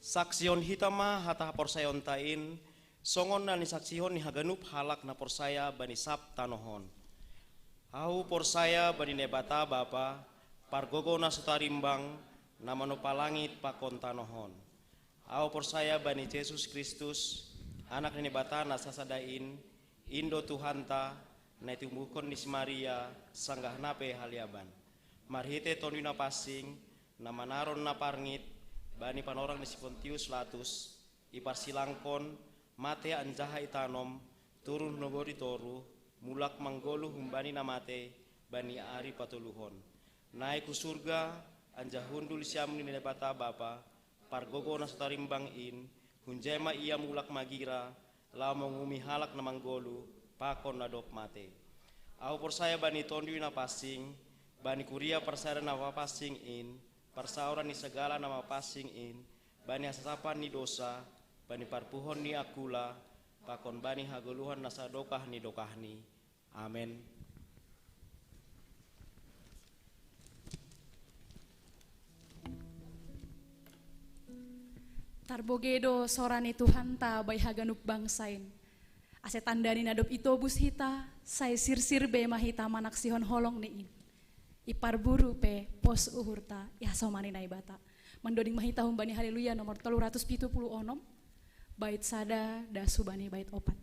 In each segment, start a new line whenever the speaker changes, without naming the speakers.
Saksion hitama hata porsayon tain, songon na ni saksihon ni haganup halak na porsaya bani sap tanohon. Au porsaya bani nebata bapa, pargogo na sutarimbang, na manupalangit pakon tanohon. Au porsaya bani Yesus Kristus, anak ni nebata na sasadain, Indo Tuhanta, na itumbukon ni si Maria, sanggah nape haliaban. Marhite tonu na pasing, na manaron na parngit, bani panorang ni si Pontius Latus, iparsilangkon, mate anjaha itanom, turun nogori toru, mulak manggolu humbani na mate, bani ari patuluhon. Naik ku surga, anjahundul siam ni nebata bapa, pargogo na sutarimbang in, hunjema ia mulak magira, lau mengumi halak na manggolu, pakon na dop mate. Au porsaya bani tondu na pasing, bani kuria persara na pasing in, parsauran ni segala nama pasing in, bani hasasapan ni dosa, bani parpuhon ni akula, pakon bani hagoluhan nasa dokah ni. Amin.
Tarbogedo sorani Tuhan ta bay haganup bangsain. Ase tandani nadop itobus hita, say sirsir be mahita manak sihon holong niin. Ipar buru pe pos uhurta ihasomani naibata. Mendoding mahita humbani haleluya nomor 376 bait sada da subani bait opat.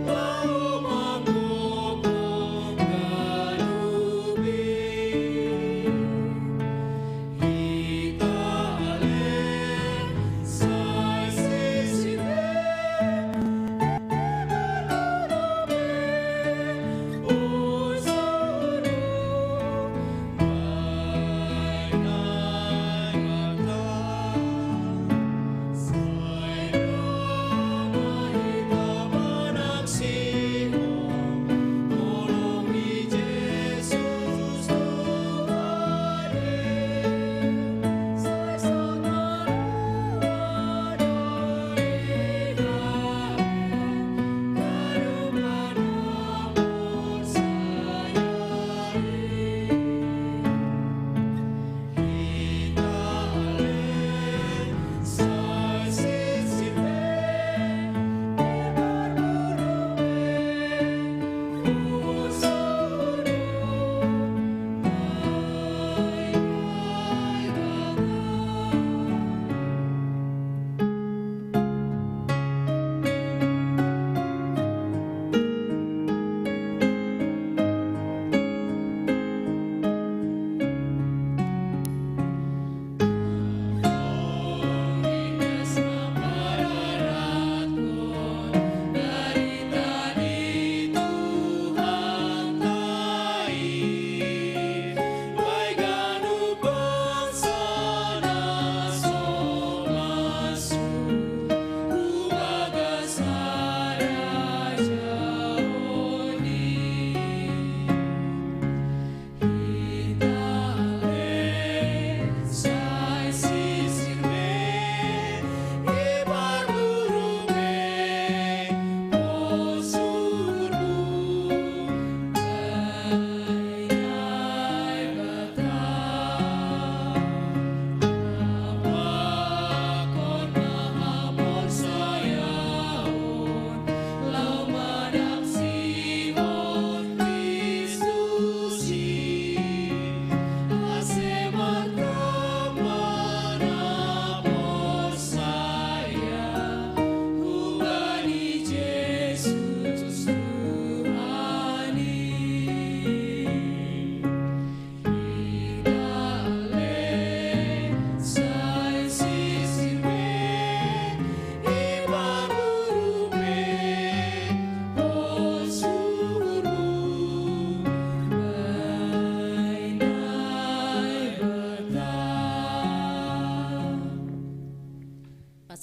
Wa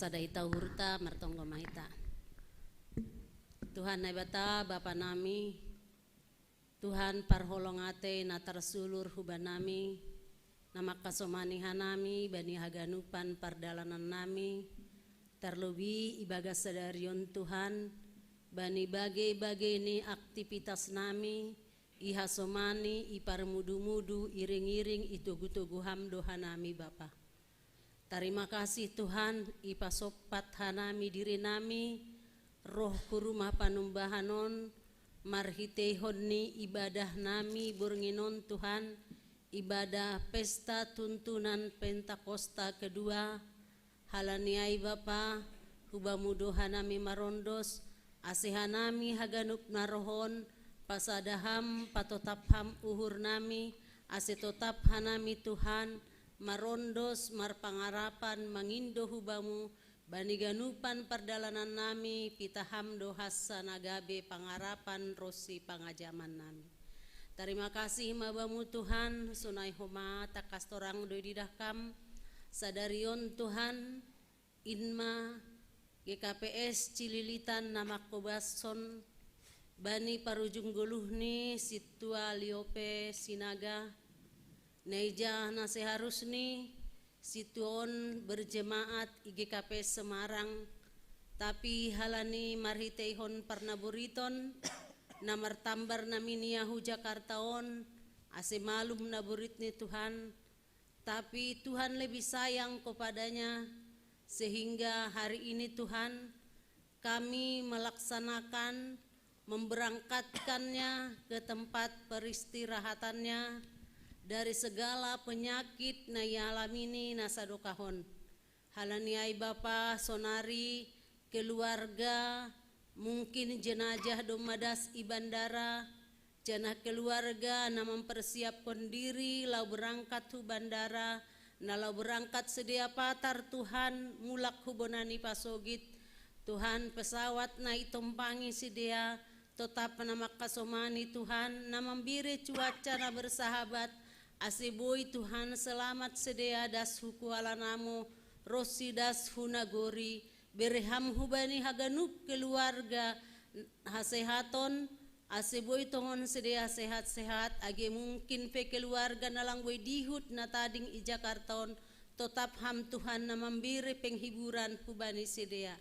sadaita hurta martonggo mahita. Tuhan naibata Bapa nami, Tuhan parholongate natar sulur huban nami, nama kasomanihan nami, bani haganupan pardalanan nami, terlebih ibaga sadarion Tuhan, bani bagai-bagai ni aktivitas nami, ihasomani, iparmudu-mudu, iring-iring, itugu-tugu hamdoha nami Bapa. Terima kasih Tuhan, ipasopat hanami diri nami, roh kurumah panumbahanon, marhitehon ni ibadah nami burnginon Tuhan, ibadah pesta tuntunan Pentakosta kedua, halaniai Bapa, hubamudoha nami marondos, asehanami haganup narohon, pasadaham patotapham uhur nami, asetotap hanami Tuhan, marondos marpangarapan mangindo hubamu, baniganupan perdalanan nami, pitaham dohasa nagabe pangarapan rosi pangajaman nami. Terima kasih mabamu Tuhan, sunai homa takastorang doi didahkam, sadarion Tuhan, inma GKPS Cililitan namak kobason, bani parujung guluhni situa liope sinaga, neja naseharusni situon berjemaat IGKP Semarang, tapi halani marhiteihon parnaburiton, namar tambar naminiahu Jakartaon, ase malum naburitni Tuhan, tapi Tuhan lebih sayang kepadanya, sehingga hari ini Tuhan kami melaksanakan, memberangkatkannya ke tempat peristirahatannya, dari segala penyakit na ialamini nasadokahon. Halaniai Bapa sonari keluarga, mungkin jenajah domadas i bandara, jenah keluarga na mempersiapkan diri lau berangkat hu bandara, na lau berangkat sedia patar Tuhan mulak hubonani pasogit, Tuhan pesawat na itompangi sedia, tetap nama kasomani Tuhan, na membiri cuaca na bersahabat, asiboi Tuhan selamat sedia das hukuala namo, rosi das hunagori, bereham hubani haganup keluarga hasehaton, asiboi tongon sedia sehat-sehat, age mungkin pe keluarga nalang boy dihut na tading i Jakartaon, tetap ham Tuhan na memberi penghiburan hubani sedia.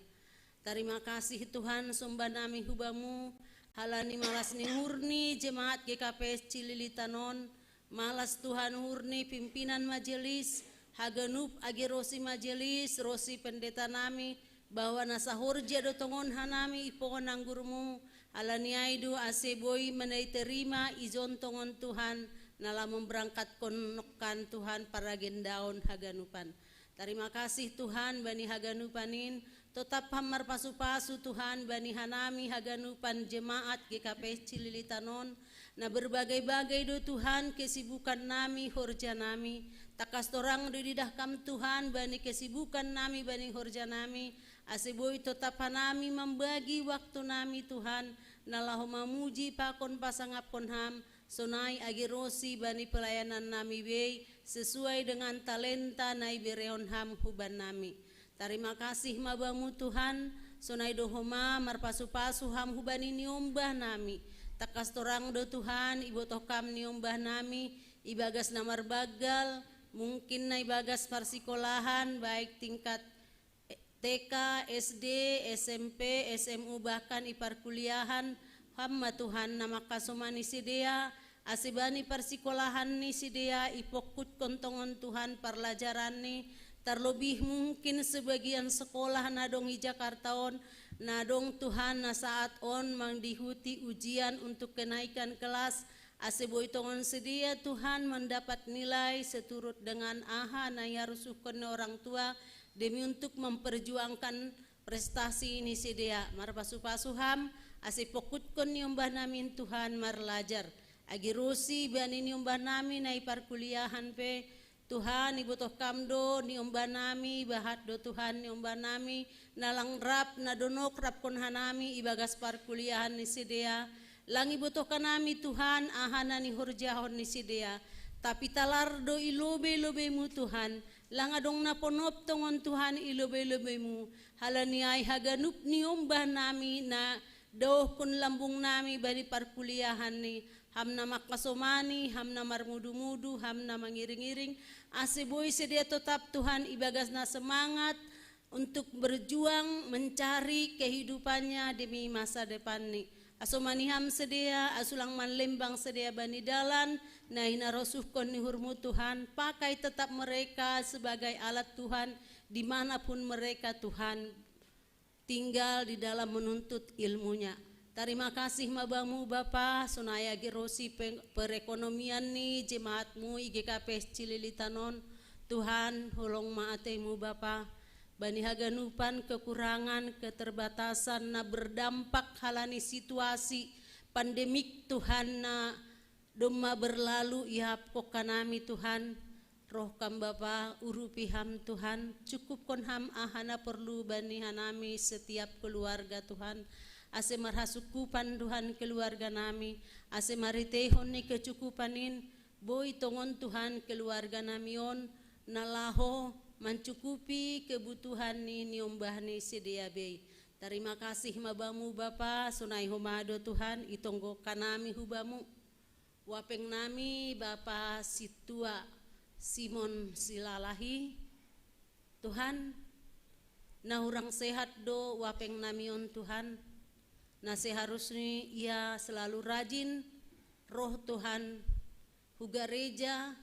Terima kasih Tuhan sumba nami hubamu, halani malas ni murni jemaat GKPS Cililitanon, malas Tuhan murni pimpinan majelis, haganup agi rosi majelis, rosi pendeta nami, bahwa nasahur jado tongon hanami ipokon anggurmu, alani aidu aseboi menai terima izon tongon Tuhan, nala memberangkat konokan Tuhan para gendaon haganupan. Terima kasih Tuhan bani haganupanin, tetap hamar pasu-pasu Tuhan bani hanami haganupan jemaat GKP Cililitanon, na berbagai-bagai do Tuhan kesibukan nami horja nami, takas torang do didahkam Tuhan bani kesibukan nami bani horja nami, aseboi tetap hanami membagi waktu nami Tuhan, nalahu mamuji pakon pasangapon ham, sonai agirosi bani pelayanan nami bei, sesuai dengan talenta nai bereon ham huban nami. Terima kasih mabamu Tuhan, sonai dohoma marpasu-pasu ham hubani niombah nami, takas torang do Tuhan ibu tokam niombah nami, ibagas namar bagal, mungkin na ibagas parsikolahan baik tingkat TK, SD, SMP, SMU bahkan ipar kuliahan, hamma Tuhan nama kasomani sidea, asibani parsikolahan ni sidea ipokut kontongon Tuhan parlajaran ni, terlebih mungkin sebagian sekolah nadong i Jakartaon, nadong Tuhan na saat on mangdihuti ujian untuk kenaikan kelas, aseboi tongon sedia Tuhan mendapat nilai seturut dengan aha na yarusuhkan orang tua, demi untuk memperjuangkan prestasi ini sedia, marpasu-pasuham, asipokutkan nyombah namin Tuhan marlajar, agirosi bani nyombah nami na ipar kuliahan pe, Tuhan ibu toh kamdo niombah nami, bahat do Tuhan niombah nami, nalang rap na donok rap kon hanami ibagas par kuliahan ni sidea, lang ibu toh kanami Tuhan ahana ni hurjahon ni sidea, tapi talar do ilobe-lobe mu Tuhan, langadong naponop tongon Tuhan ilobay-lobay mo, halani ay haganup ni umbah nami na doh kun lambung nami bani parkuliahan ni, ham na makasomani, ham na marmudu-mudu, ham na mangiring-iring, asiboy sedia tetap Tuhan ibagas na semangat untuk berjuang mencari kehidupannya demi masa depan ni. Aso maniham sedia, asulang manlembang sedia bani dalan, nah inarosuhkon ni hurmu Tuhan, pakai tetap mereka sebagai alat Tuhan dimanapun mereka Tuhan tinggal di dalam menuntut ilmunya. Terima kasih mabamu Bapa, sunaya girosi perekonomian ni jemaatmu IGKP Cililitanon, Tuhan holong maatemu Bapa. Bani haganupan kekurangan, keterbatasan na berdampak halani situasi pandemik Tuhan na doma berlalu ihapko kanami Tuhan. Roh kam Bapa urupi ham Tuhan, cukup kon ham ahana perlu bani hanami setiap keluarga Tuhan. Ase marhasukupan Tuhan keluarga nami, ase maritehon ni kecukupanin, boy tongon Tuhan keluarga namion nalaho mencukupi kebutuhan ni niombah ni sedia bay. Terima kasih mabamu Bapa, sunai humado Tuhan, itonggo kanami hubamu. Wapeng nami Bapa situa Simon Silalahi, Tuhan, na orang sehat do wapeng namion Tuhan, na seharusnya ia selalu rajin, roh Tuhan, hugareja,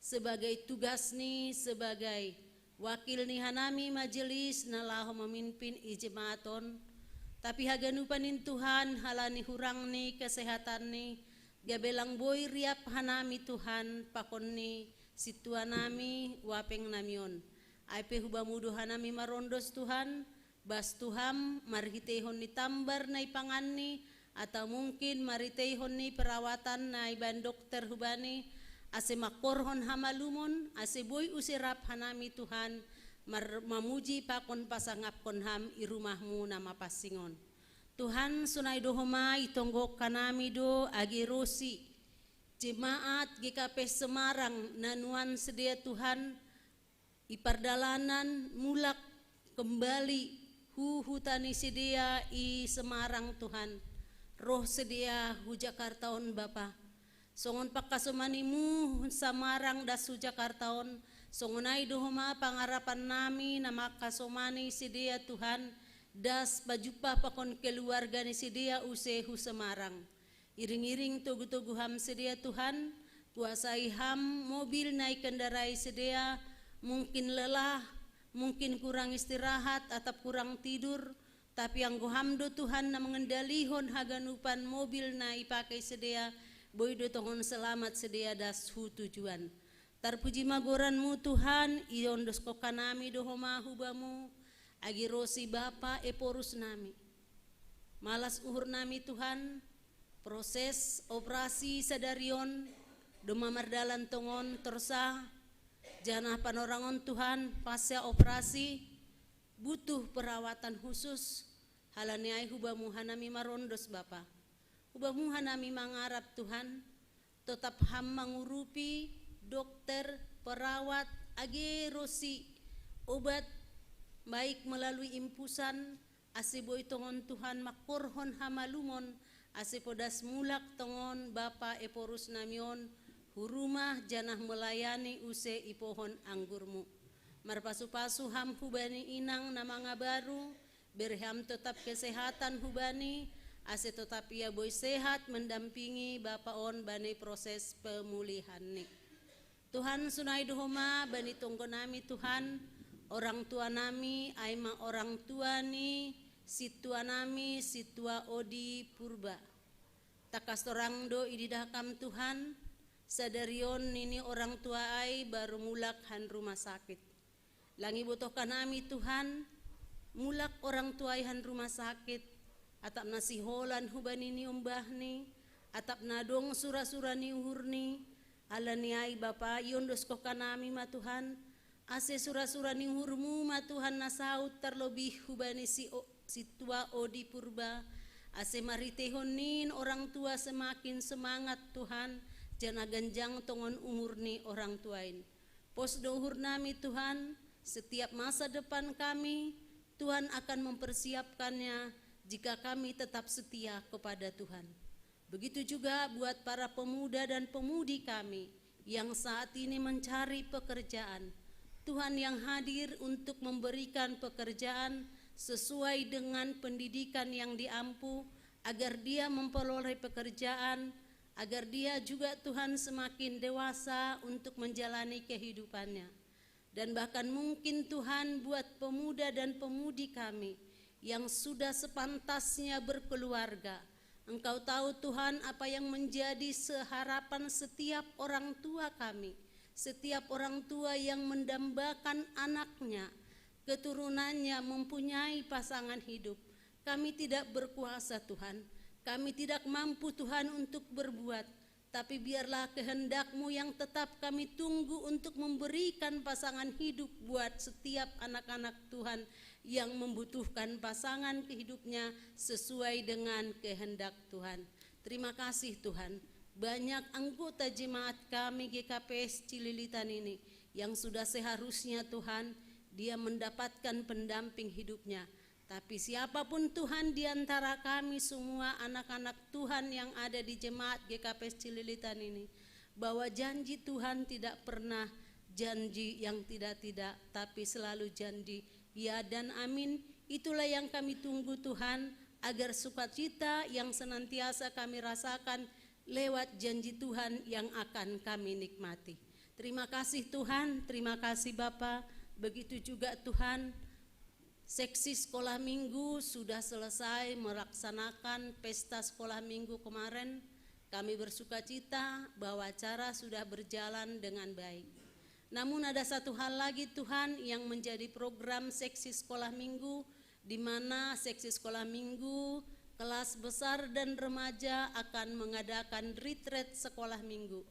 sebagai tugas ni sebagai wakil ni hanami majelis nalaho memimpin ijemaaton, tapi haganupanin Tuhan halani hurang ni kesehatan ni gabelang boy riap hanami Tuhan pakon ni situa nami wapeng namion aipe hubamudo hanami marondos Tuhan bas Tuhan marhitehon ni tambar na ipangan ni atau mungkin maritehon ni perawatan na iban dokter hubani ase makorhon hamalumon ase boy usirap hanami Tuhan mamuji pakon pasangap konham irumahmu nama pasingon Tuhan sunai dohoma itonggo kanami do agirosi jemaat GKP Semarang nanuan sedia Tuhan ipardalanan mulak kembali hutani sedia i Semarang Tuhan roh sedia hu Jakartaon Bapa songon pakasumanimu Samarang dasu Jakartaon songonai dohoma pangarapan nami nama kasomani sedia Tuhan das bajupa pakon keluarga ni sedia usehu Semarang iring-iring tugu-tugu ham sedia Tuhan kuasai ham mobil naik kendarai sedia mungkin lelah mungkin kurang istirahat atau kurang tidur tapi yang gohamdo Tuhan na mengendalihon haganupan mobil na ipakai sedia boy do tongon selamat sedia das hu tujuan tarpuji magoranmu Tuhan iondos kokanami dohoma hubamu agirosi Bapa eporus nami malas uhur nami Tuhan proses operasi sadarion doma mardalan tongon torsa janah panorangon Tuhan pasca operasi butuh perawatan khusus halani ai hubamu hanami marondos Bapa hubamu hanami mangarap Tuhan tetap ham mangurupi dokter perawat agirosi obat baik melalui impusan asiboy tongon Tuhan makorhon hamalumon asipodas mulak tongon Bapa eporus namion hurumah janah melayani use ipohon anggurmu marpasu-pasu ham hubani inang nama ngabaru berham tetap kesehatan hubani ase tetap ia boy sehat mendampingi Bapa on bani proses pemulihan ni Tuhan sunai dohoma bani tonggo nami Tuhan orang tua nami aima orang tua ni situa nami situa odi purba takas orang do ididakam Tuhan sadarion nini orang tua ai baru mulak han rumah sakit langi butuh kanami Tuhan mulak orang tua ai han rumah sakit atap nasiholan hubani ni umbah ni atap nadong sura-sura ni uhurni alani ai Bapa yondos ko kanami ma Tuhan ase sura-sura ni uhurmu ma Tuhan nasaut terlebih hubani si tua odi purba ase maritehonin orang tua semakin semangat Tuhan jana ganjang tongon umur ni orang tuain pos dohur nami Tuhan, setiap masa depan kami, Tuhan akan mempersiapkannya jika kami tetap setia kepada Tuhan. Begitu juga buat para pemuda dan pemudi kami yang saat ini mencari pekerjaan. Tuhan yang hadir untuk memberikan pekerjaan sesuai dengan pendidikan yang diampu, agar dia memperoleh pekerjaan, agar dia juga Tuhan semakin dewasa untuk menjalani kehidupannya. Dan bahkan mungkin Tuhan buat pemuda dan pemudi kami yang sudah sepantasnya berkeluarga, Engkau tahu Tuhan apa yang menjadi harapan setiap orang tua kami, setiap orang tua yang mendambakan anaknya, keturunannya mempunyai pasangan hidup. Kami tidak berkuasa Tuhan, kami tidak mampu Tuhan untuk berbuat, tapi biarlah kehendak-Mu yang tetap kami tunggu untuk memberikan pasangan hidup buat setiap anak-anak Tuhan yang membutuhkan pasangan hidupnya sesuai dengan kehendak Tuhan. Terima kasih Tuhan, banyak anggota jemaat kami GKPS Cililitan ini yang sudah seharusnya Tuhan dia mendapatkan pendamping hidupnya. Tapi siapapun Tuhan di antara kami semua anak-anak Tuhan yang ada di jemaat GKPS Cililitan ini, bahwa janji Tuhan tidak pernah janji yang tidak-tidak, tapi selalu janji ya dan amin. Itulah yang kami tunggu Tuhan, agar sukacita yang senantiasa kami rasakan lewat janji Tuhan yang akan kami nikmati. Terima kasih Tuhan, terima kasih Bapa. Begitu juga Tuhan, seksi sekolah minggu sudah selesai melaksanakan pesta sekolah minggu kemarin. Kami bersukacita bahwa acara sudah berjalan dengan baik. Namun ada satu hal lagi Tuhan yang menjadi program seksi sekolah minggu, di mana seksi sekolah minggu, kelas besar dan remaja akan mengadakan retreat sekolah minggu.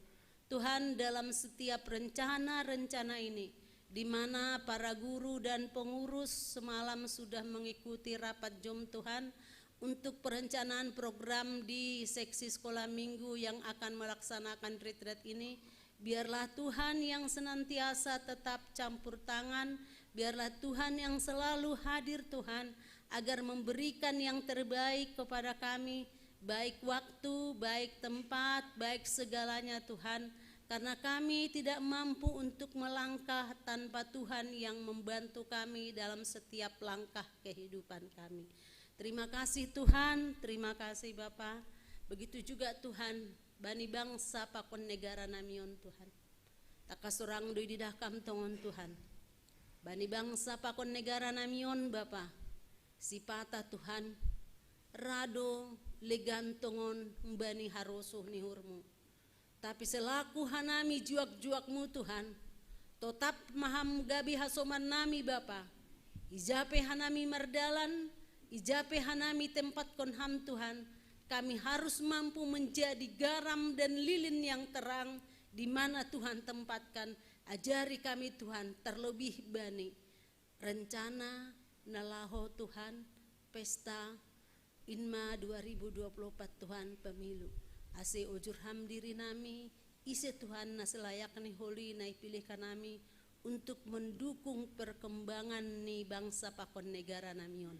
Tuhan, dalam setiap rencana-rencana ini, di mana para guru dan pengurus semalam sudah mengikuti rapat Jom Tuhan untuk perencanaan program di seksi sekolah minggu yang akan melaksanakan retreat ini. Biarlah Tuhan yang senantiasa tetap campur tangan, biarlah Tuhan yang selalu hadir Tuhan, agar memberikan yang terbaik kepada kami, baik waktu, baik tempat, baik segalanya Tuhan. Karena kami tidak mampu untuk melangkah tanpa Tuhan yang membantu kami dalam setiap langkah kehidupan kami. Terima kasih Tuhan, terima kasih Bapa. Begitu juga Tuhan, bani bangsa pakon negara namion Tuhan. Takasurang doi didahkam tongon Tuhan. Bani bangsa pakon negara namion Bapa. Sipata Tuhan, rado legantongon bani harosuh nihurmu. Tapi selaku hanami juak-juakmu Tuhan, tetap maham gabi hasoman nami Bapa. Ijape hanami mardalan, ijape hanami tempat konham Tuhan. Kami harus mampu menjadi garam dan lilin yang terang di mana Tuhan tempatkan. Ajari kami Tuhan, terlebih bani rencana nalaho Tuhan pesta Inma 2024 Tuhan pemilu. Ase ujur ham diri nami, ise Tuhan na selayak ni holi na ipilihkan nami untuk mendukung perkembangan ni bangsa pakon negara namion.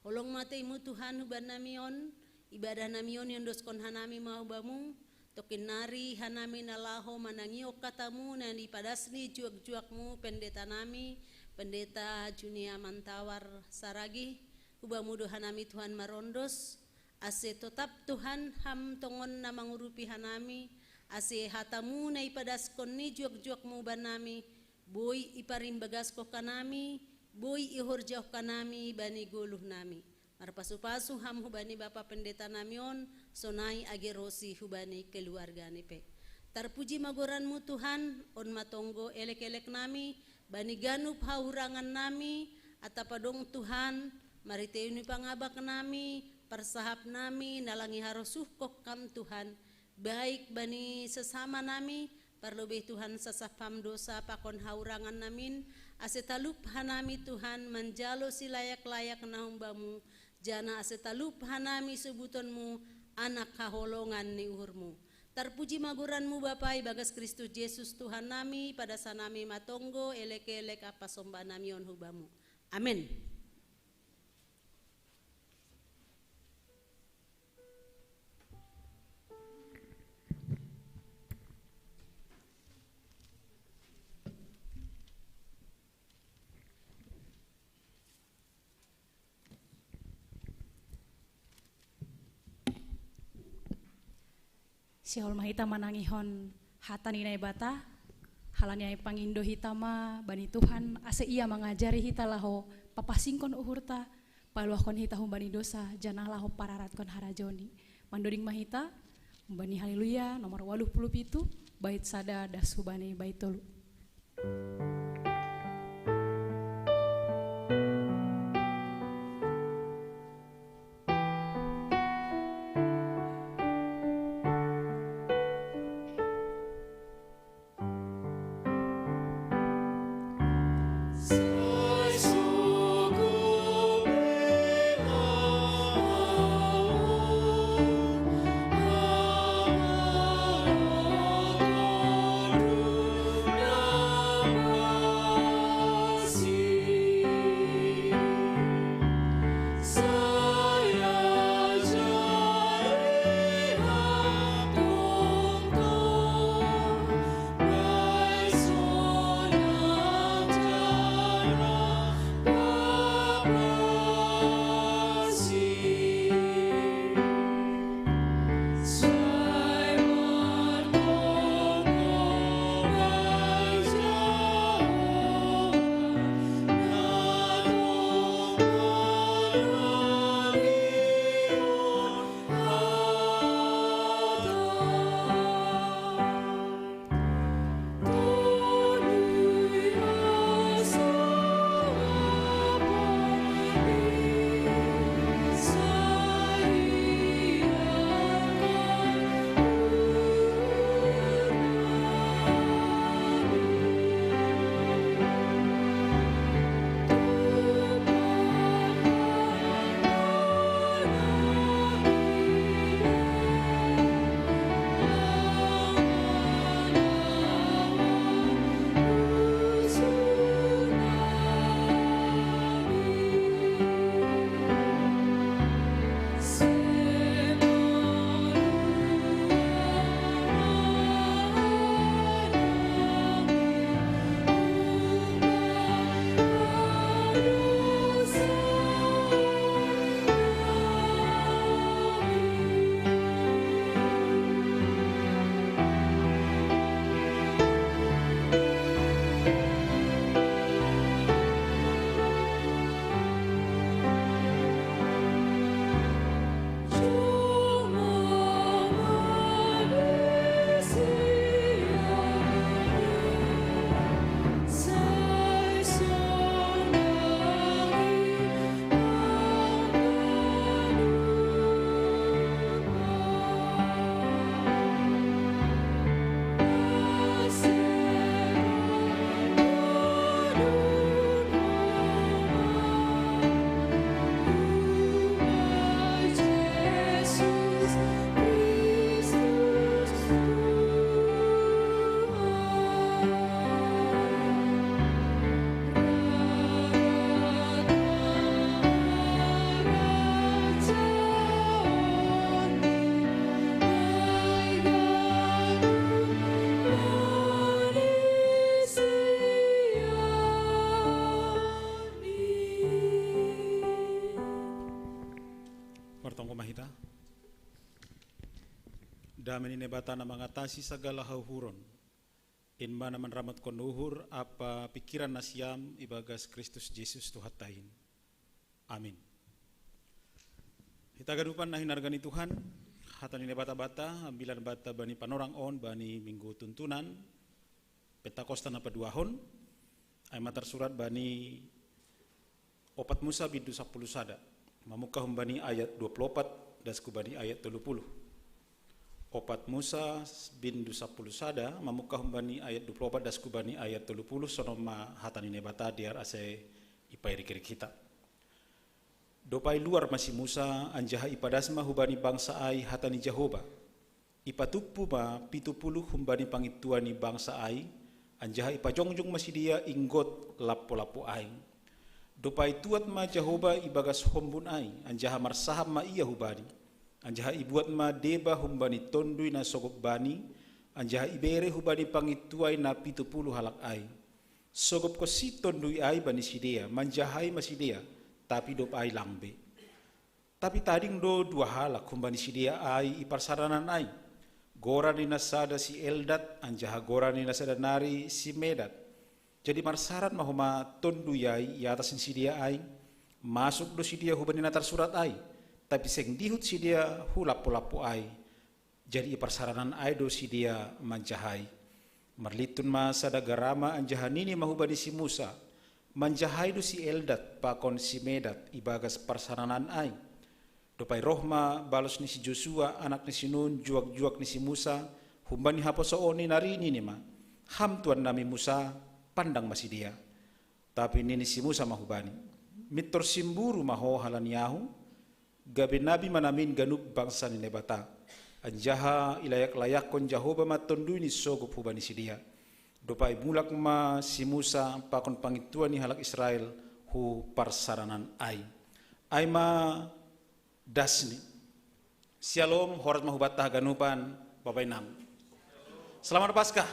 Holong mataimu Tuhan huban namion, ibadah namion yang doskon hanami mau bamu, tokin nari hanami nalaho manangiok katamu na dipadasni juak-juakmu pendeta nami, pendeta Junia Mantawar Saragi, ubamu hanami Tuhan marondos. Ase tetap Tuhan ham tongon na mangurupi hanami, ase hatamu na ipadaskon ni juak-juakmu banami, boy iparimbagasko kanami, boy ihorjauh kanami bani guluh nami. Marpasu-pasu ham hubani Bapa Pendeta namion, sonai agerosi hubani keluarga nipe. Terpuji magoranmu Tuhan, on matonggo elek-elek nami, bani ganup haurangan nami, atapadong Tuhan, mariteuni pangabak nami, persahap nami nalangi harosuh kokam Tuhan, baik bani sesama nami, perlebih Tuhan sesapam dosa pakon haurangan namin, asetalup hanami Tuhan menjalo si layak-layak nahumbamu, jana asetalup hanami sebutonmu anak kaholongan ni uhurmu. Terpuji maguranmu Bapai bagas Kristus Yesus Tuhan nami pada sanami matonggo elek-elek apa sombah namion hubamu. Amin.
Siol mahita manangihon hataninai bata, halaniai pangindo hitama bani Tuhan ase ia mengajari hita laho papasingkon uhurta, paluahkon hita humbani dosa janah laho pararatkon harajoni. Mandoding mahita, humbani haleluya nomor 87, bait sada das hubani bait tolu.
Damai ni batana mengatasi segala hauhuron. In mana menramat konuhur apa pikiran nasiam ibagas Kristus Yesus Tuhan tain. Amin. Kita gadupan nahin nargani Tuhan. Hatan ini bata-bata, ambilan bata bani panorang on, bani minggu tuntunan, Pentakosta na paduahon, ay matar surat bani opat Musa bindu 10 sada, mamukah bani ayat 24, dasku bani ayat 30. Opat Musa bindu 10 sada, mamukah bani ayat 24, dasku bani ayat 30, sonoma hatan ini bata diar ase ipai rikiri kita. Dopai luar masih Musa anjaha ipadasma hubani bangsa ai hatani Jehovah. ipatupu ma 70 humbani pangituan ni bangsa ai, anjaha ipajongjong masidia inggot lapo-lapo aing. Dopai tuat ma Jehovah ibagas hombun ai, anjaha marsaham ma iya hubani. Anjaha ibuat ma deba humbani tondui na sogok bani, anjaha ibere hubani pangituai na 70 halak ai. Sogop ko si tondui ai bani sidea, manjahai masidea, tapi dop ai langbe. Tapi tading do 2 halak humbani sidea ai iparsaranan ai. Gora ni nasada si Eldat, anjaha gora ni nasada nari si Medat. Jadi marsarat mahuma tondu yai atas si dia ai, masuk do si dia hubani natar surat ai, tapi seng dihut si dia hulapo-lapo ai. Jadi iparsaranan ai do si dia manjahai. Marlitun ma sada garama anjaha nini mahubani si Musa, manjahai do si Eldat pakon si Medat ibagas parsaranan ai. Dopai rohma balos ni si Joshua anak ni si Nun juak-juak ni si Musa humbani haposooni narini ni ma ham tuan nami Musa pandang masih dia tapi nini si Musa mahubani mitor simburu maho halaniyahu gabe nabi manamin ganub bangsa ni nebata anjaha ilayak-layak kon Jehovah matondu ni sogop hubani si dia dopai mulak ma si Musa pakon pangituan ni halak Israel hu parsaranan ai ma dasni. Shalom, horat mahubatah ganupan, Bapak Inam. Selamat Paskah.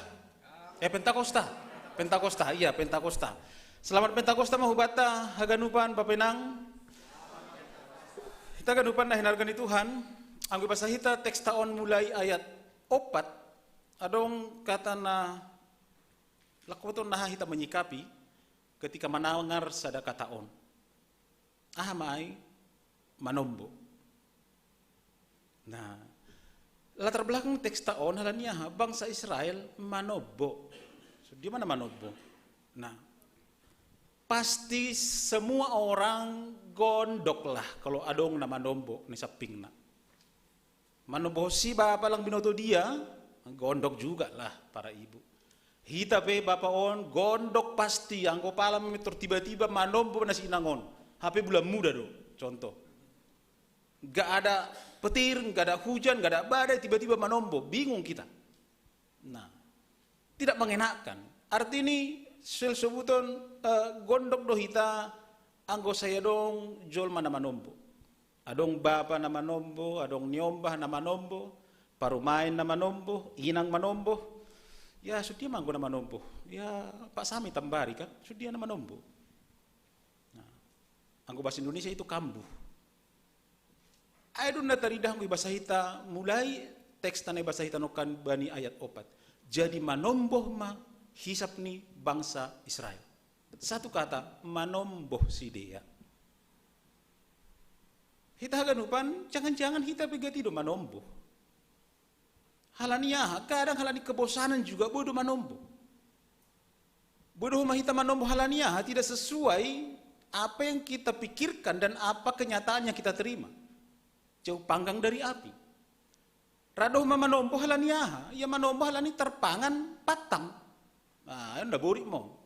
Pentakosta, iya Pentakosta. Selamat Pentakosta mahubatah ganupan, Bapak Inang. Kita ganupan nah hinargani Tuhan. Anggo bahasa hita teks taon mulai ayat 4 adong kata na lakoton nah hita menyikapi ketika menangar sada kataon. Mai manombo. Nah, latar belakang teks taon halaniah bangsa Israel manobo. So, di mana manobo? Nah, pasti semua orang gondok lah kalau adong nama nombo ni saping na. Manobo si bapak lang binoto dia, gondok juga lah para ibu. Hita pe bapak on gondok pasti yang ko pala meter tiba-tiba manombo na sinangon. HP bulan muda do, contoh. Gak ada petir, gak ada hujan, gak ada badai, tiba-tiba manombo, bingung kita. Nah, tidak mengenakkan. Arti ini sel sebuton gondok do hita anggo saya dong jol mana manombo. Adong bapa nama nombo, adong nyombah nama nombo, parumain nama nombo, inang manombo. Ya sudia manggo nama nombo. Ya Pak Sami tambari kan, sudia nama nombo. Nah, anggo bahasa Indonesia itu kambuh. Aidun nataridah ngui bahasa hita mulai teks tanai bahasa hita nokan bani ayat 4. Jadi manomboh ma hisap ni bangsa Israel. Satu kata manomboh si dia. Hita ganupan jangan-jangan hita begati do manomboh. Halaniah kadang halani kebosanan juga bodoh manomboh. Bodoh ma hita manomboh halaniah tidak sesuai apa yang kita pikirkan dan apa kenyataannya kita terima. Jauh panggang dari api. Radoh manombo halaniah, ya manombo halani terpangan patang. Nah, ndak bori mo.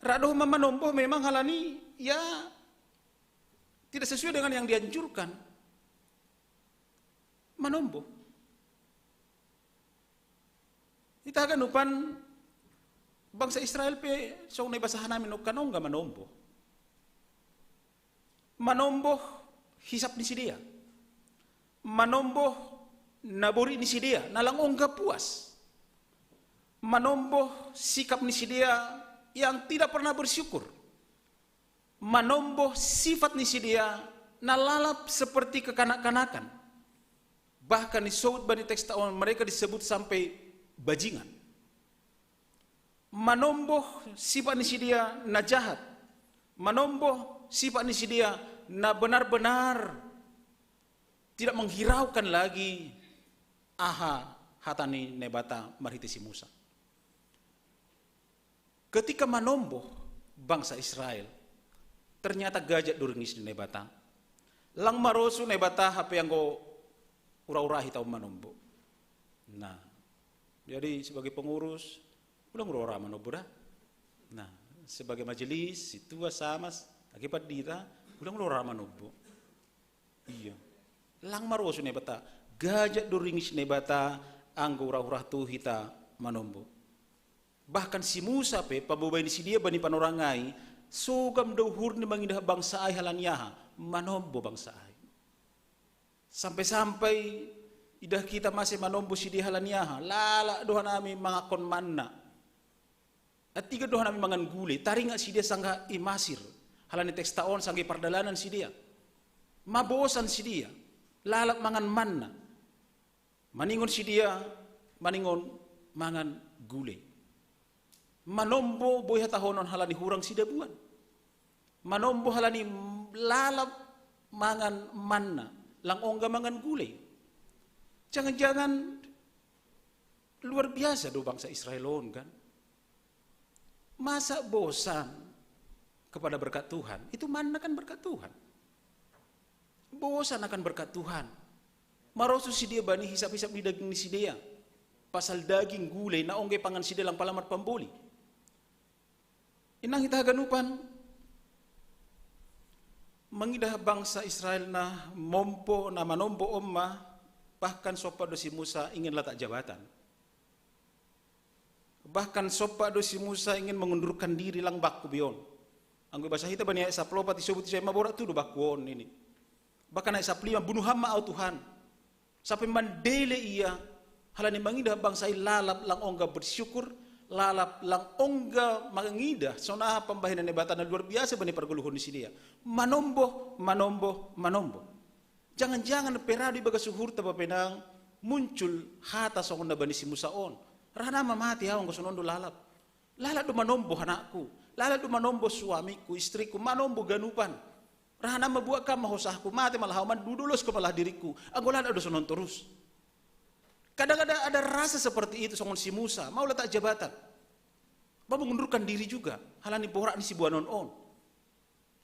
Radoh manombo memang halani ya tidak sesuai dengan yang dianjurkan. Manombo. Kita akan upan bangsa Israel pe song na basahan namin kanong ga manombo. Manombo hisap ni si dia. Manombo nabori ni si dia, nalangong ka puas. Manombo sikap ni si dia yang tidak pernah bersyukur. Manombo sifat ni si dia nalalap seperti kekanak-kanakan. Bahkan disebut bani teks taon mereka disebut sampai bajingan. Manombo sifat ni si dia na jahat. Manombo sifat ni si dia na benar-benar tidak menghiraukan lagi hatani nebata marhiti si Musa. Ketika manombo bangsa Israel ternyata gajak durungis di nebata. Lang marosu nebata hape yang go ura-ura hitau manombo. Nah, jadi sebagai pengurus ulang ura-ura manombo dah. Nah, sebagai majelis situa sama akibat dita ulang ura manombo. Iya. Lang marosu nebata gajak duringis nebata anggo urah-urah tu hita manombo. Bahkan si Musa pe pabobai si dia bani panorangai sogam dauhur ni mangindah bangsa ai halanyaha manombo bangsa ai. Sampai-sampai idah kita masih manombo si dia halanyaha lala doha nami mangakon manna. At tiga doha nami mangan gule taringa si dia sangga imasir halani teks taon sangga pardalanan si dia. Mabosan si dia lalap mangan manna. Maningon si dia maningon mangan gule. Manombo boy hatahonon halani hurang si dabuan. Manombo halani lalap mangan manna, lang ongga mangan gulay. Jangan-jangan luar biasa do bangsa Israelon kan. Masa bosan kepada berkat Tuhan? Itu manna kan berkat Tuhan. Bosan akan berkat Tuhan. Marosu si dia bani hisap-hisap di daging si dia. Pasal daging gulay na ongge pangan si dia lang palamat pamboli. Inang kita ganupan mangidah bangsa Israel na mompo na manombo omma bahkan sopa do si Musa ingin letak jabatan. Bahkan sopa do si Musa ingin mengundurkan diri lang bakku bion. Anggo bahasa kita bani sa plopat disebut saya maborak tu do bakkuon ini. Bahkan sa plima bunuh hama au Tuhan. Sampai mandele ia halani mangidah bangsa lalap lang ongga bersyukur lalap lang ongga mangidah sonaha pambahinan nebatan luar biasa bani perguluhun si dia. Manombo. Jangan-jangan peradi baga suhur taba penang muncul hata songonda bani si Musaon. Rana mamati hawang gosonondo lalap. Lalap do manombo anakku. Lalap do manombo suamiku, istriku, manombo ganupan. Rahana mabuat ka mahosahku mati malah man dudulos ko malah diriku. Anggolan ada sonon terus. Kadang-kadang ada rasa seperti itu songon si Musa, mau letak jabatan. Mau mengundurkan diri juga. Halani borak ni si buanon on.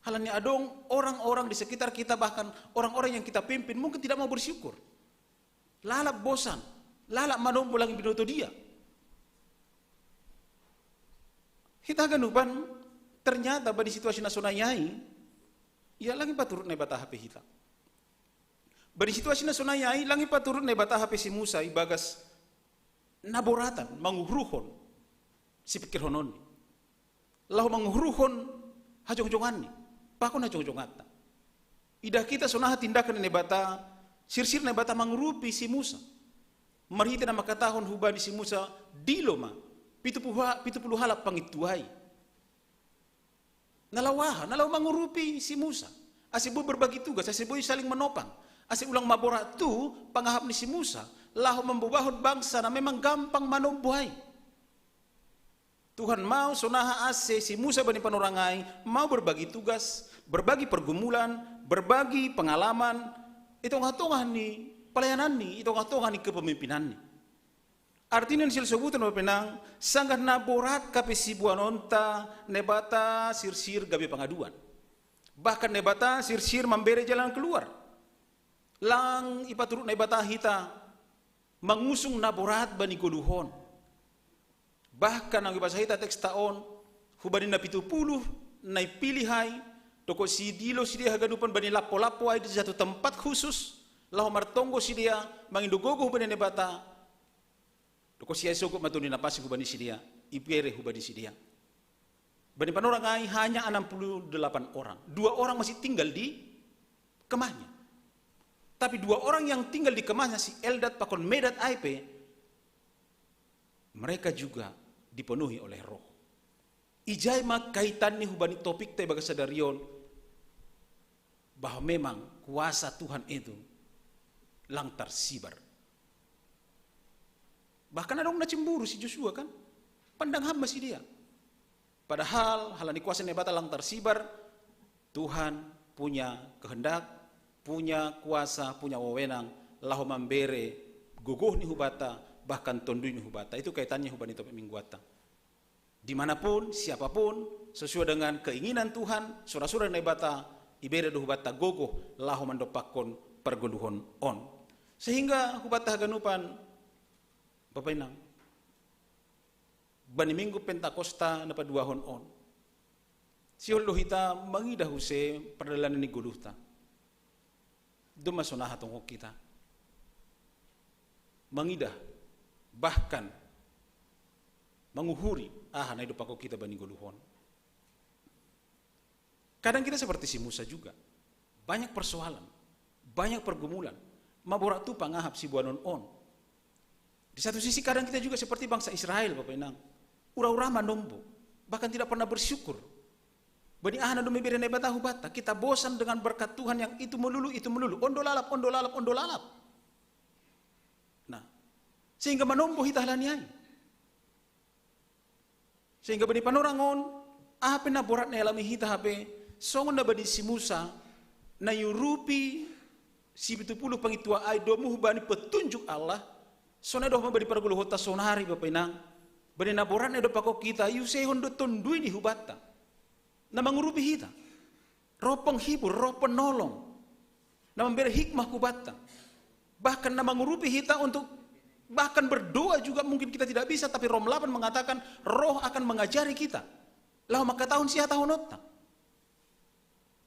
Halani adong orang-orang di sekitar kita bahkan orang-orang yang kita pimpin mungkin tidak mau bersyukur. Lalap bosan, lalap manombo lang binoto dia. Kita ganupan ternyata pada situasi nasional yai, ia lagi paturut nebata HP kita. Bari situasi nasional yai langi paturut na bata HP si Musa ibagas naboratan manguhruhon si pikir honon ni. Lahu manguhruhon hajong-jongan ni. Pakon hajong-jongata. Idah kita sonaha tindakan na bata sirsir na bata mangurupi si Musa. Marhita na makatahon hubani si Musa diloma 70 halap pangituhay. Nalawaha mangurupi si Musa. Asibu berbagi tugas, asibu saling menopang. Asik ulang maborak tu pangahap ni si Musa lahu membubahon bangsa na memang gampang manombohay. Tuhan mau sonaha ase si Musa bani panorangai mau berbagi tugas, berbagi pergumulan, berbagi pengalaman. Itu ngatongan ni pelayanan ni, itu ngatongan ni kepemimpinan ni. Artinya sil sebutan penang sangat naborat kape si buanonta nebata sirsir gabe pengaduan. Bahkan nebata sirsir memberi jalan keluar. Lang ipaturut na ibata hita mangusung naborat bani goluhon. Bahkan ang ibasa hita teks taon hubani na 70 na ipilihay toko si dilo si dia hagadupan bani lapo-lapo ay di satu tempat khusus lahu martonggo si dia mangindugogo hubani na ibata toko si esok matuni napasi hubani si dia ipere hubani si dia. Bani panorangai hanya 68 orang. 2 orang masih tinggal di kemahnya. Tapi 2 orang yang tinggal di kemahnya si Eldad pakon Medad Aipe, mereka juga dipenuhi oleh roh. Ijai mak kaitan ni hubani topik te baga sadarion bahwa memang kuasa Tuhan itu lang tersibar. Bahkan ada orang cemburu si Joshua kan, pandang hamba si dia. Padahal halani kuasa nebata lang tersibar, Tuhan punya kehendak, punya kuasa, punya wewenang, lahu membere guguh ni hubata, bahkan tondui ni hubata. Itu kaitannya hubani topik mingguata. Dimanapun, siapapun, sesuai dengan keinginan Tuhan, surah-surah nebata, ibere do hubata guguh, lahu mandopakon perguluhon on. Sehingga hubata ganupan, Bapak Inang, bani minggu Pentakosta na paduahon on. Siul lohita mangidah huse perdalanan ni guluhta. Duma sonaha tungkok kita. mengidah, bahkan menguhuri na hidup aku kita bani goluhon. Kadang kita seperti si Musa juga, banyak persoalan, banyak pergumulan, maborak tu pangahap si buanon on. Di satu sisi kadang kita juga seperti bangsa Israel, Bapak Inang, ura-ura manombo, bahkan tidak pernah bersyukur. Bani ahana dumi birene batahu bata, kita bosan dengan berkat Tuhan yang itu melulu, ondo lalap, ondo lalap, ondo lalap. Nah, sehingga manombo hitahlaniai. Sehingga bani panorangon, apa na borat na alami hita hape, songon na bani si Musa, na yurupi si 70 pangitua ay domuh bani petunjuk Allah, sona doh bani pargulu hota sonari Bapak Inang, bani na borat na do pako kita, yusehon do tondui ni hubata. Na mengurupi hita, roh penghibur, roh penolong, na memberi hikmah kubata, bahkan na mengurupi hita untuk bahkan berdoa juga mungkin kita tidak bisa, tapi Rom 8 mengatakan roh akan mengajari kita. Lah maka tahun siya tahun otta.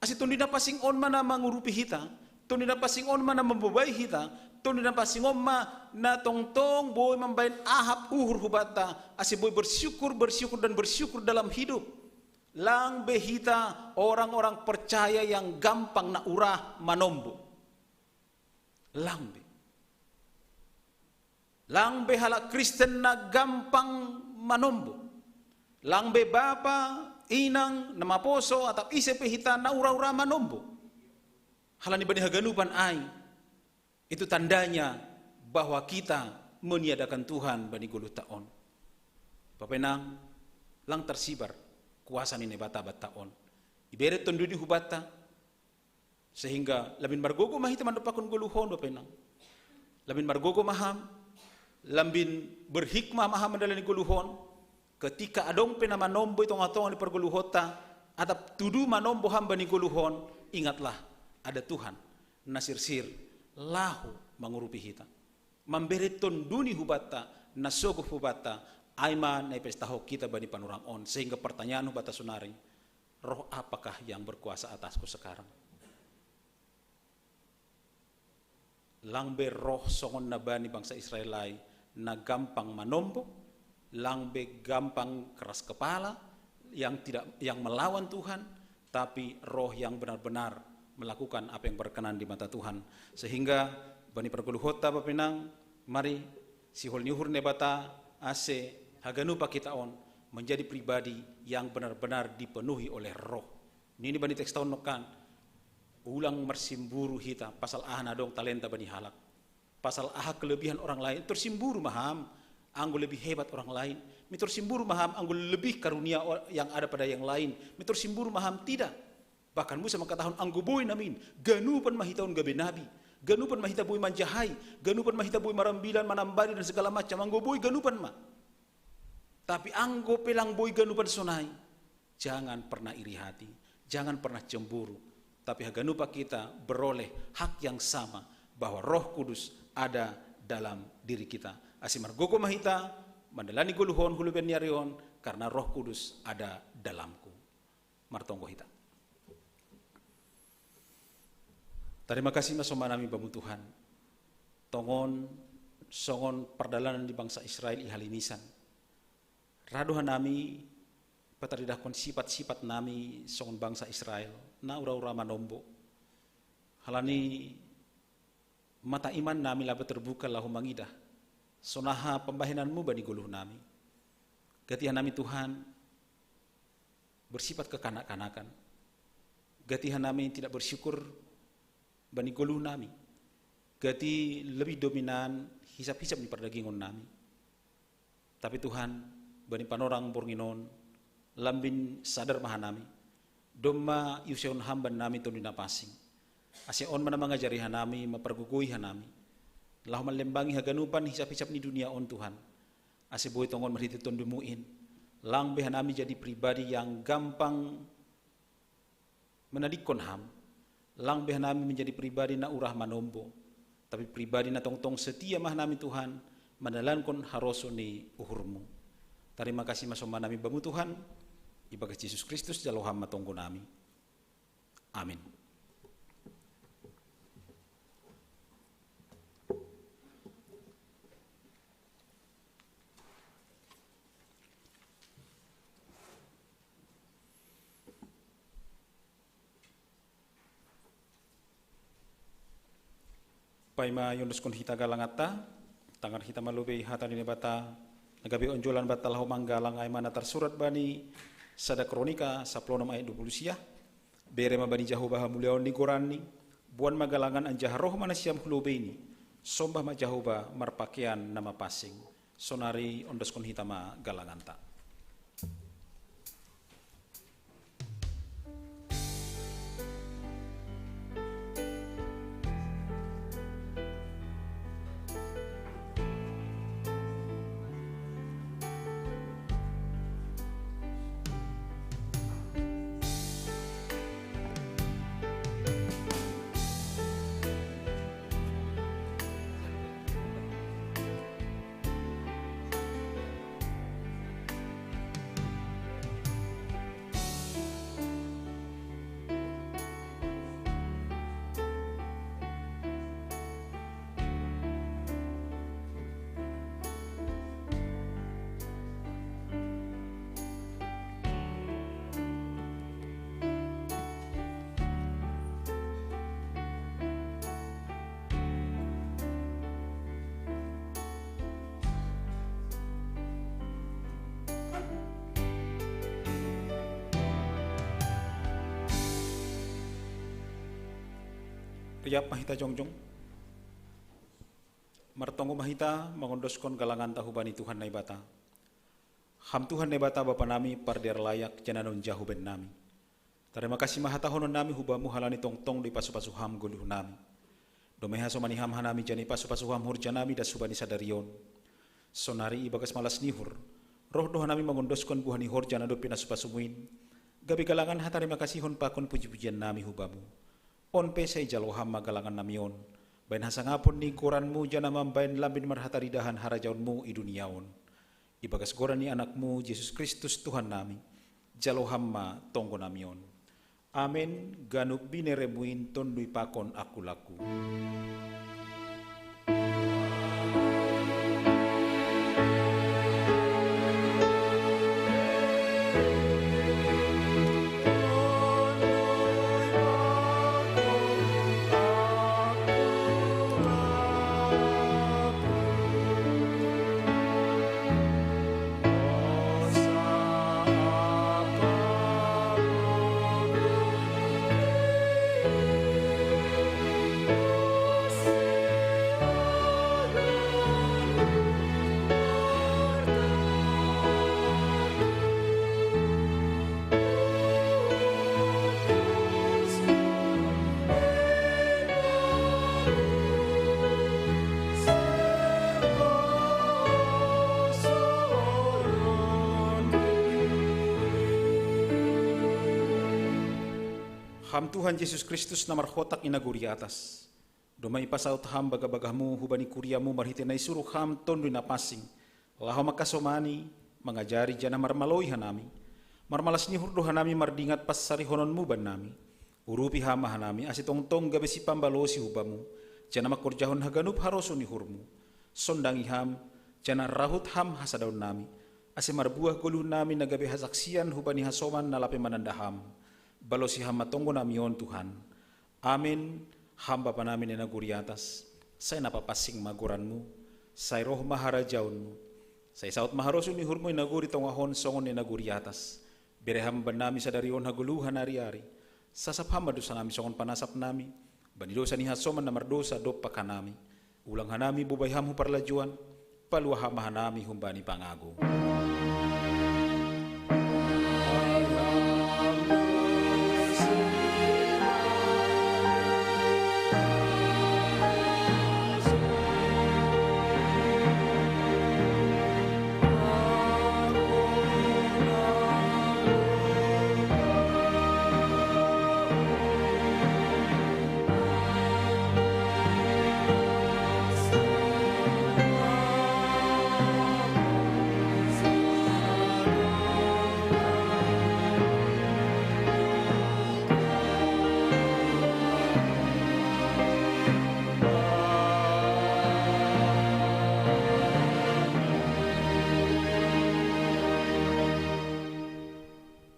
Asi tundina pasing on mana mengurupi hita, tundina pasing on mana membebai hita, tundina pasing on ma na tongtong boy membain ahap uhur hubata, asi boy bersyukur dan bersyukur dalam hidup. Lang behita orang-orang percaya yang gampang na urah manombo. Lang be halak Kristen na gampang manombo. Lang be bapa, inang, nama poso atau ise pehita na ura-ura manombo. Halani bani haganupan ay. Itu tandanya bahwa kita meniadakan Tuhan bani gulu taon. Papenang lang tersibar kuasa ni bata-bata on. Iberet tondu di hubata sehingga labin margogo mahita mandapakon guluhon Papenang. Labin margogo maham, lambin berhikmah maham mandalani guluhon. Ketika adong pena manombo itong atong di perguluhota atau tudu manombo hamba ni guluhon, ingatlah ada Tuhan nasirsir lahu mengurupi hita. Memberi tonduni hubata nasogo hubata aima na ipestaho kita bani panurang on, sehingga pertanyaan hubata sunari, roh apakah yang berkuasa atasku sekarang? Langbe roh songon na bani bangsa Israelai na gampang manombo, langbe gampang keras kepala, yang melawan Tuhan, tapi roh yang benar-benar melakukan apa yang berkenan di mata Tuhan. Sehingga bani perguluhota Papenang, mari sihol nyuhur nebata ase haganupa kita on menjadi pribadi yang benar-benar dipenuhi oleh roh. Ini bani teks tahun nokan ulang mersimburu hita pasal ahana dong talenta bani halak. Pasal aha kelebihan orang lain tersimburu maham, anggo lebih hebat orang lain. Mitur simburu maham anggo lebih karunia yang ada pada yang lain. Mitur simburu maham tidak. Bahkan Musa mengatakan anggo boy namin ganupan mahitaun gabe nabi. Ganupan mahita boy manjahai, ganupan mahita boy marambilan, manambari dan segala macam. Anggo boy ganupan mah. Tapi anggo pelang boy ganupan sonai, jangan pernah iri hati, jangan pernah cemburu. Tapi haganupa kita beroleh hak yang sama, bahwa Roh Kudus ada dalam diri kita. Asimar gogo mahita, mandalani guluhon huluben nyarion, karena Roh Kudus ada dalamku. Martonggo hita. Terima kasih masomanami bamu Tuhan. Tongon, songon perdalanan di bangsa Israel ihalinisan. Raduhan nami pataridakon sifat-sifat nami songon bangsa Israel na ura-ura manombo. Halani mata iman nami laba terbuka lahu mangidah. Sonaha pembahinanmu bani guluh nami. Gatihan nami Tuhan bersifat kekanak-kanakan. Gatihan nami tidak bersyukur bani guluh nami. Gati lebih dominan hisap-hisap di perdagingon nami. Tapi Tuhan bani panorang bornginon lambin sadar mahanami domma yuseon hamban nami tundina pasing aseon mana mengajari hanami mapergugui hanami lahu malembangi haganupan hisap-hisap ni dunia on Tuhan ase boy tongon merhiti tundumuin lang behanami jadi pribadi yang gampang menadikon ham lang behanami menjadi pribadi na urah manombo tapi pribadi na tongtong setia mahanami Tuhan mandalankon harosoni uhurmu. Terima kasih masoma nami bamu Tuhan, ibagas Yesus Kristus daloham matonggo nami. Amin. Paima yondoskon hita galangata, tangan hita malube hata ni bata, nagabi onjolan bata lahu manggalang ay mana tersurat bani sada kronika 16 ayat 20 bere mabani Jehovah muliaon ni gorani, buan magalangan an jaharoh mana siam hulube ini, sombah ma Jehovah marpakean nama pasing, sonari ondoskon hita ma galanganta. Riyap mahita jongjong, martonggo mahita mengondoskon galangan tahu bani Tuhan nai bata. Ham Tuhan nai bata bapa nami parder layak jananon jahu ben nami. Terima kasih mahata honon nami hubamu halani tongtong di pasu-pasu ham guluh nami. Domeha somani ham hanami jani pasu-pasu ham hurja nami da subani sadarion. Sonari ibagas malas nihur, roh doha nami mengondoskon buhani hurja nado pinasu-pasu muin. Gabi galangan hata terima kasih hon pakon puji-pujian nami hubamu. On pe say jaloham magalangan namion, bain hasangapon ni koranmu janamam bain lambin marhataridahan harajaunmu iduniaon. Ibagas goran ni anakmu Yesus Kristus Tuhan nami, jaloham ma tonggo namion. Amen. Ganuk bineremuin tondui pakon aku laku. Ham Tuhan Yesus Kristus namar khotak inaguri atas. Domai pasaut ham bagabagamu hubani kuriamu marhitenai suruh ham tondu napasing. Laho makasomani mengajari jana marmaloi hanami. Marmalas ni hurdo hanami mardingat pas sari hononmu ban nami. Urupi hama hanami asitong-tong gabesi pambalosi hubamu. Jana makorjahon haganup haroso ni hurmu. Sondangi ham jana rahut ham hasadaun nami. Ase marbuah golu nami nagabe hasaksian hubani hasoman nalape manandaham. Balosi hamba tonggo namion Tuhan. Amin. Hamba panamin na naguri atas. Say napapasing maguranmu. Say roh maharajaunmu. Say saut maharosu ni hurmo inaguri tongahon songon inaguri atas. Bere hamba nami sadarion haguluhan ari-ari. Sasap hamba dosa nami songon panasap nami. Bani dosa ni hasoman na mardosa dopa kanami. Ulang hanami bubay hamhu parlajuan. Paluah hama hanami humbani pangago.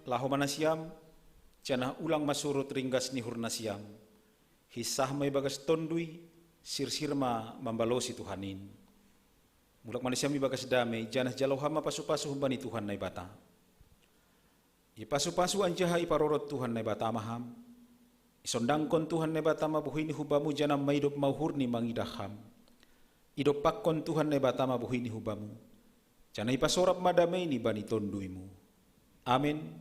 Laho manasiam, jana ulang masurut ringgas ni hurnasiam. Hisah may bagas tondui, sir-sirma membalosi Tuhanin. Mulak manusia mi bagas damai, janah jalau hama pasu-pasu humbani Tuhan nai bata. I pasu-pasu anjaha iparorot Tuhan nai bata maham. Isondangkon Tuhan nai bata mabuhini hubamu janam maidop mauhurni mangidaham. Idop pakkon Tuhan nai bata mabuhini hubamu. Janah ipasorap madamai ni bani tonduimu. Amin.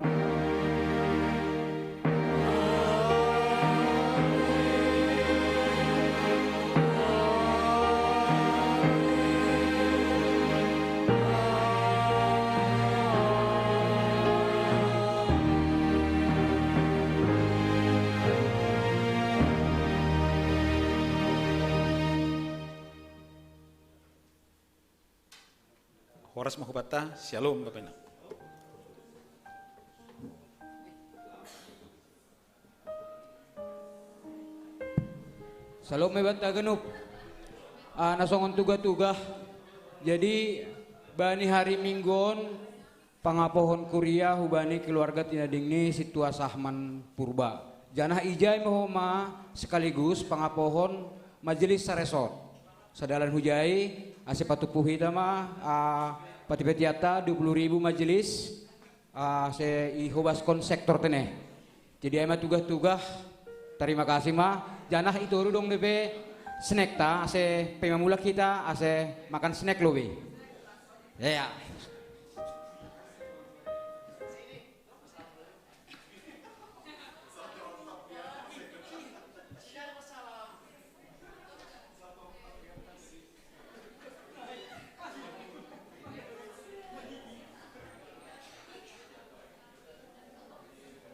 Horas mahubata, shalom Bapak Ibu.
Shalom bata ganup. Nasongon tuga-tuga. Jadi bani hari Minggon pangapohon kuria hubani keluarga tinadingni situa sahman purba. Janah ijai mohoma sekaligus pangapohon majelis saresot. Sadalan hujai asepatupuhi tama patipetiata 20.000 majelis se ihobaskon sektor teneh. Jadi ama tugah-tugah terima kasih ma janah itu dong DP snack ta ase pemamula kita ase makan snack lobe. Ya.